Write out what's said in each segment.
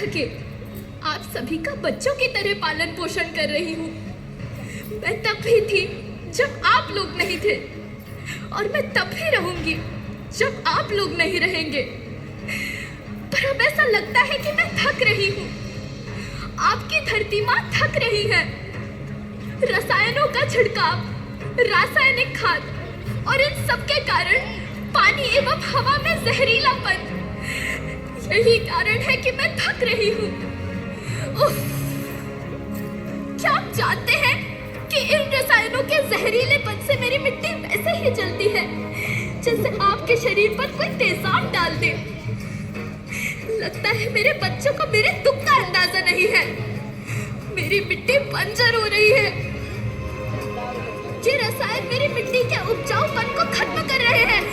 थके आप सभी का बच्चों की तरह पालन पोषण कर रही हूँ। मैं तब भी थी जब आप लोग नहीं थे, और मैं तब भी रहूंगी जब आप लोग नहीं रहेंगे। पर अब ऐसा लगता है कि मैं थक रही हूँ। आपकी धरती माँ थक रही है। रसायनों का छिड़काव, रासायनिक खाद और इन सब के कारण पानी एवं हवा में जहरीलापन, यही कारण है कि मैं थक रही हूँ। क्या आप जानते हैं कि इन रसायनों के जहरीलेपन से मेरी मिट्टी वैसे ही जलती है जैसे आपके शरीर पर कोई तेजाब डाल दे। लगता है मेरे बच्चों को मेरे दुख का अंदाजा नहीं है। मेरी मिट्टी बंजर हो रही है। ये रसायन मेरी मिट्टी के उपजाऊपन को खत्म कर रहे हैं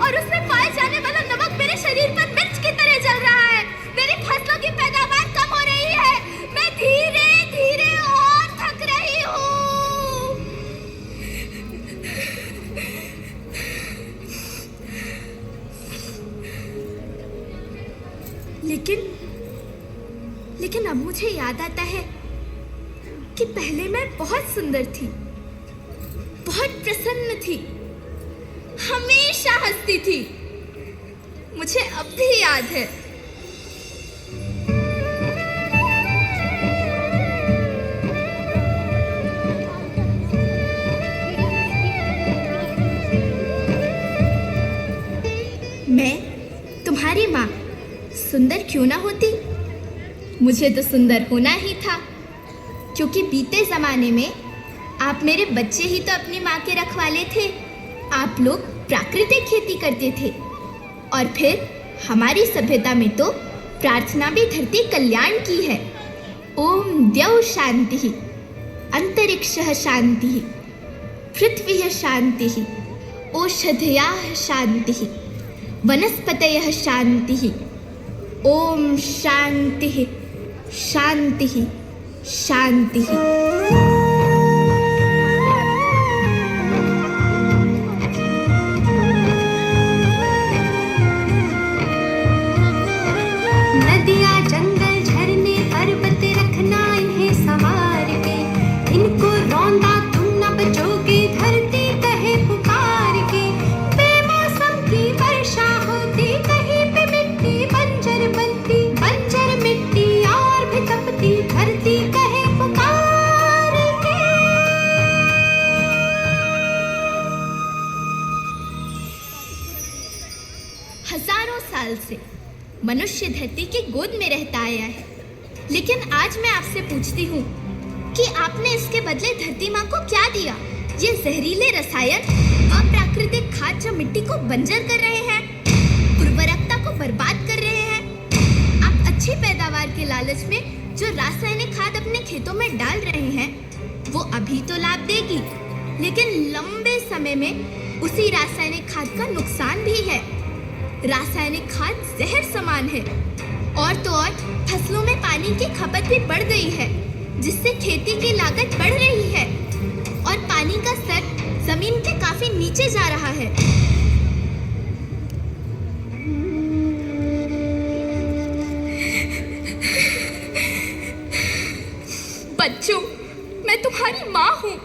और उसमें पाए जाने वाला नमक मेरे शरीर पर मिर्च की तरह जल रहा है। मेरी फसलों की पैदावार कम हो रही है। मैं धीरे धीरे और थक रही हूँ। लेकिन अब मुझे याद आता है कि पहले मैं बहुत सुंदर थी, बहुत प्रसन्न थी, हमेशा हंसती थी। मुझे अब भी याद है। मैं तुम्हारी माँ सुंदर क्यों ना होती? मुझे तो सुंदर होना ही था, क्योंकि बीते जमाने में आप मेरे बच्चे ही तो अपनी माँ के रखवाले थे। आप लोग प्राकृतिक खेती करते थे, और फिर हमारी सभ्यता में तो प्रार्थना भी धरती कल्याण की है। ओम द्यौ शांति, अंतरिक्षः शांति, पृथ्वी शांति, ओषधयः शांति, वनस्पतयः शांति। ओम शांति शांति शांति। नदियाँ जंगल झरने पर्वत रखना इन्हें संवार के, इनको रौंदा तुम न बचोगे धरती कहे पुकार के। बेमौसम की वर्षा होती, कहीं पे मिट्टी बंजर बनती, बंजर मिट्टी और भी तपती, धरती कहे पुकार के। हजारों साल से मनुष्य धरती की गोद में रहता आया है, लेकिन आज मैं आपसे पूछती हूँ कि आपने इसके बदले धरती माँ को क्या दिया? ये जहरीले रसायन, अप्राकृतिक खाद जो मिट्टी को बंजर कर रहे हैं, उर्वरकता को बर्बाद कर रहे हैं। आप अच्छी पैदावार के लालच में जो रासायनिक खाद अपने खेतों में डाल रहे हैं, वो अभी तो लाभ देगी, लेकिन लंबे समय में उसी रासायनिक खाद का नुकसान भी है। रासायनिक खाद जहर समान है, और तो और फसलों में पानी की खपत भी बढ़ गई है, जिससे खेती की लागत बढ़ रही है और पानी का स्तर जमीन के काफी नीचे जा रहा है। बच्चों, मैं तुम्हारी माँ हूँ।